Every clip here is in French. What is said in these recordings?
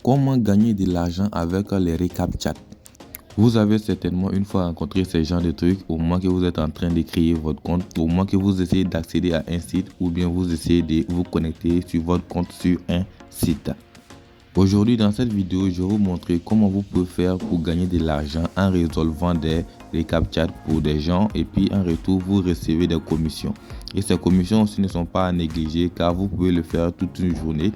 Comment gagner de l'argent avec les récaptcha? Vous avez certainement une fois rencontré ce genre de trucs au moment que vous êtes en train de créer votre compte, au moment que vous essayez d'accéder à un site ou bien vous essayez de vous connecter sur votre compte sur un site. Aujourd'hui, dans cette vidéo, je vais vous montrer comment vous pouvez faire pour gagner de l'argent en résolvant des récaptcha pour des gens et puis en retour, vous recevez des commissions. Et ces commissions aussi ne sont pas à négliger car vous pouvez le faire toute une journée.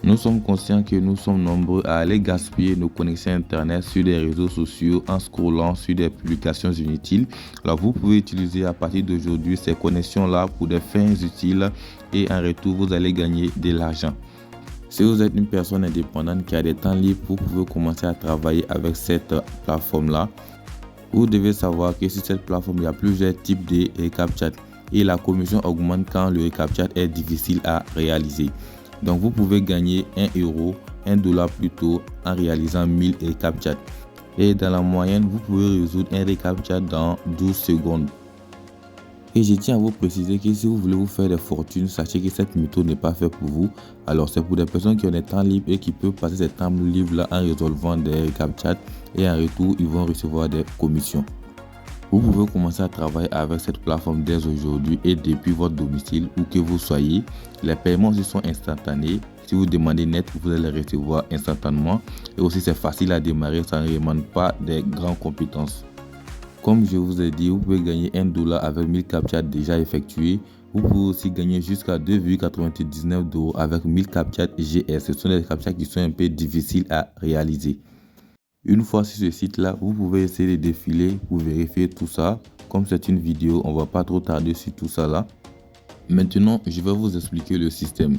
Nous sommes conscients que nous sommes nombreux à aller gaspiller nos connexions internet sur des réseaux sociaux en scrollant sur des publications inutiles. Alors vous pouvez utiliser à partir d'aujourd'hui ces connexions-là pour des fins utiles et en retour vous allez gagner de l'argent. Si vous êtes une personne indépendante qui a des temps libres, vous pouvez commencer à travailler avec cette plateforme-là. Vous devez savoir que sur cette plateforme, il y a plusieurs types de récaptcha et la commission augmente quand le récaptcha est difficile à réaliser. Donc vous pouvez gagner 1 euro, 1 dollar plutôt en réalisant 1000 récaptcha. Et dans la moyenne, vous pouvez résoudre un récaptcha dans 12 secondes. Et je tiens à vous préciser que si vous voulez vous faire des fortunes, sachez que cette méthode n'est pas faite pour vous. Alors c'est pour des personnes qui ont des temps libres et qui peuvent passer ces temps libres là en résolvant des récaptcha et en retour, ils vont recevoir des commissions. Vous pouvez commencer à travailler avec cette plateforme dès aujourd'hui et depuis votre domicile où que vous soyez. Les paiements aussi sont instantanés. Si vous demandez net, vous allez les recevoir instantanément. Et aussi c'est facile à démarrer, ça ne demande pas des grandes compétences. Comme je vous ai dit, vous pouvez gagner 1 dollar avec 1000 captcha déjà effectués. Vous pouvez aussi gagner jusqu'à 2,99 € avec 1000 captcha GS. Ce sont des captcha qui sont un peu difficiles à réaliser. Une fois sur ce site-là, vous pouvez essayer de défiler pour vérifier tout ça. Comme c'est une vidéo, on ne va pas trop tarder sur tout ça là. Maintenant, je vais vous expliquer le système.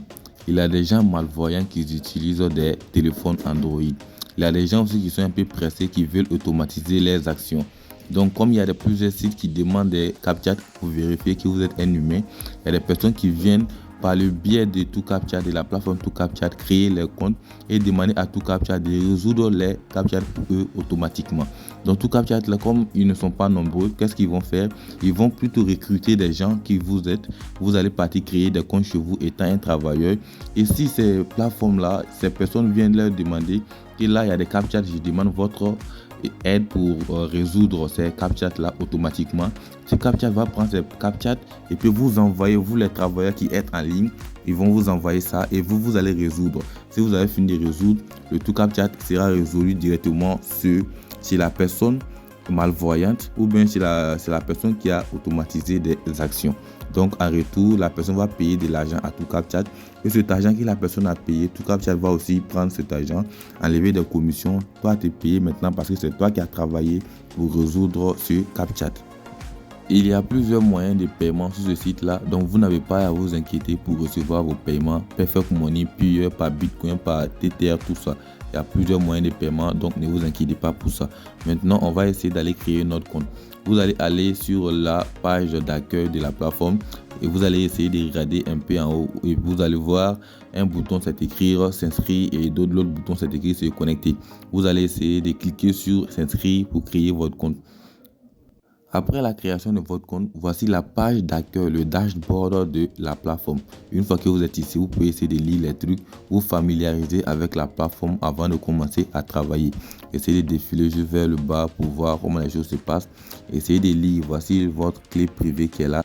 Il y a des gens malvoyants qui utilisent des téléphones Android. Il y a des gens aussi qui sont un peu pressés, qui veulent automatiser les actions. Donc, comme il y a plusieurs sites qui demandent des captcha pour vérifier que vous êtes un humain, il y a des personnes qui viennent par le biais de ToCaptcha, de la plateforme ToCaptcha, créer les comptes et demander à ToCaptcha de résoudre les captcha pour eux automatiquement. Donc ToCaptcha, comme ils ne sont pas nombreux, qu'est-ce qu'ils vont faire? Ils vont plutôt recruter des gens qui vous êtes. Vous allez partir créer des comptes chez vous étant un travailleur. Et si ces plateformes-là, ces personnes viennent leur demander, et là il y a des captcha, je demande votre aide pour résoudre ces captcha là automatiquement. Ce captcha va prendre ces captcha et puis vous envoyer, vous les travailleurs qui êtes en ligne, ils vont vous envoyer ça et vous allez résoudre. Si vous avez fini de résoudre, le tout captcha sera résolu directement sur la personne malvoyante ou bien c'est la personne qui a automatisé des actions. Donc en retour, la personne va payer de l'argent à ToCaptcha et cet argent que la personne a payé, ToCaptcha va aussi prendre cet argent, enlever des commissions, toi te payer maintenant parce que c'est toi qui as travaillé pour résoudre ce captcha. Il y a plusieurs moyens de paiement sur ce site-là, donc vous n'avez pas à vous inquiéter pour recevoir vos paiements. Perfect Money, Payeer, par Bitcoin, par Tether, tout ça. Il y a plusieurs moyens de paiement, donc ne vous inquiétez pas pour ça. Maintenant, on va essayer d'aller créer notre compte. Vous allez aller sur la page d'accueil de la plateforme et vous allez essayer de regarder un peu en haut et vous allez voir un bouton c'est écrire s'inscrire et l'autre bouton c'est écrit se connecter. Vous allez essayer de cliquer sur s'inscrire pour créer votre compte. Après la création de votre compte, voici la page d'accueil, le dashboard de la plateforme. Une fois que vous êtes ici, vous pouvez essayer de lire les trucs, vous familiariser avec la plateforme avant de commencer à travailler. Essayez de défiler juste vers le bas pour voir comment les choses se passent. Essayez de lire, voici votre clé privée qui est là.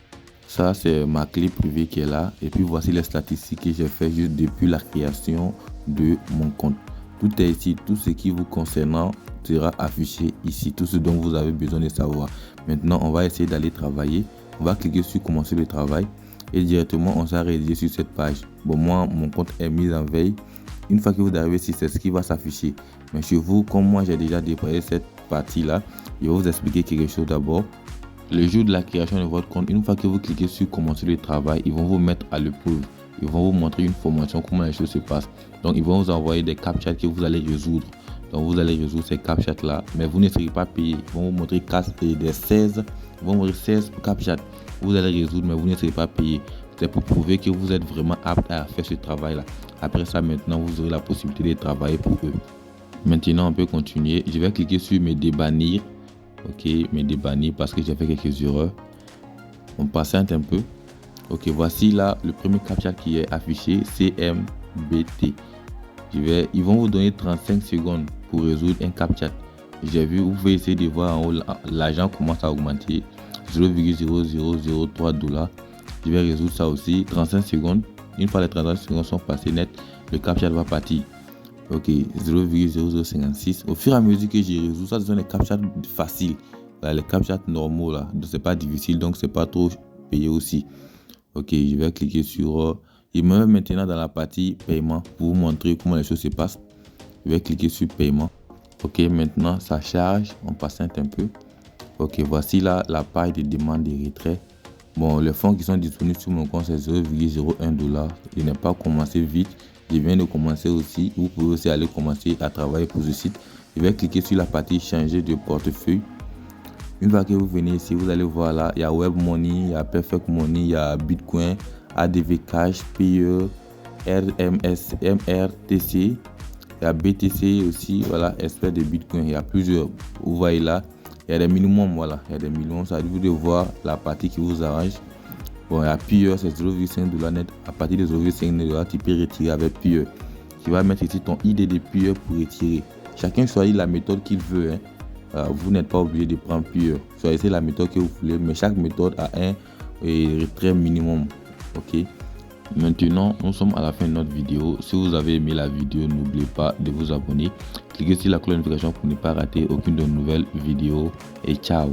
Ça, c'est ma clé privée qui est là. Et puis voici les statistiques que j'ai fait juste depuis la création de mon compte. Tout est ici, tout ce qui vous concernant sera affiché ici, tout ce dont vous avez besoin de savoir. Maintenant, on va essayer d'aller travailler. On va cliquer sur commencer le travail et directement on sera rédigé sur cette page. Bon, moi, mon compte est mis en veille. Une fois que vous arrivez ici, c'est ce qui va s'afficher. Mais chez vous, comme moi, j'ai déjà déployé cette partie-là, je vais vous expliquer quelque chose d'abord. Le jour de la création de votre compte, une fois que vous cliquez sur commencer le travail, ils vont vous mettre à l'épreuve. Ils vont vous montrer une formation, comment les choses se passent. Donc, ils vont vous envoyer des captcha que vous allez résoudre. Donc, vous allez résoudre ces captcha là, mais vous ne serez pas payé. Ils vont vous montrer des 16, ils vont vous montrer 16 captcha. Vous allez résoudre, mais vous ne serez pas payé. C'est pour prouver que vous êtes vraiment apte à faire ce travail là. Après ça, maintenant, vous aurez la possibilité de travailler pour eux. Maintenant, on peut continuer. Je vais cliquer sur me débannir. Ok, me débannir parce que j'ai fait quelques erreurs. On patiente un peu. Ok, voici là le premier captcha qui est affiché, CMBT. Ils vont vous donner 35 secondes pour résoudre un CAPTCHA. J'ai vu, vous pouvez essayer de voir en haut, l'argent commence à augmenter, 0,0003 $. Je vais résoudre ça aussi, 35 secondes. Une fois les 35 secondes sont passées net, le CAPTCHA va partir. Ok, 0,0056. Au fur et à mesure que j'ai résolu ça, ce sont les CAPTCHA faciles. Là, les CAPTCHA normaux là, c'est pas difficile, donc c'est pas trop payé aussi. Ok, je vais cliquer sur. Il me met maintenant dans la partie paiement pour vous montrer comment les choses se passent. Je vais cliquer sur paiement. Ok, maintenant ça charge, on patiente un peu. Ok, voici là la page de demande de retrait. Bon, les fonds qui sont disponibles sur mon compte c'est 0,01 $. Je n'ai pas commencé vite. Je viens de commencer aussi. Vous pouvez aussi aller commencer à travailler pour ce site. Je vais cliquer sur la partie changer de portefeuille. Une fois que vous venez ici, vous allez voir là, il y a Web Money, il y a Perfect Money, il y a Bitcoin, ADV Cash, PE, RMS, MRTC, il y a BTC aussi, voilà, espèce de Bitcoin. Il y a plusieurs. Vous voyez là, il y a des minimums, voilà, il y a des minimums. Ça vous de voir la partie qui vous arrange. Bon, il y a PE, c'est 0,5 $ net. À partir de 0,5 $, tu peux retirer avec PE. Tu vas mettre ici ton ID de PE pour retirer. Chacun choisit la méthode qu'il veut, hein. Vous n'êtes pas obligé de prendre PE. Choisissez la méthode que vous voulez, mais chaque méthode a un retrait minimum. Ok. Maintenant, nous sommes à la fin de notre vidéo. Si vous avez aimé la vidéo, n'oubliez pas de vous abonner. Cliquez sur la cloche de notification pour ne pas rater aucune de nos nouvelles vidéos. Et ciao.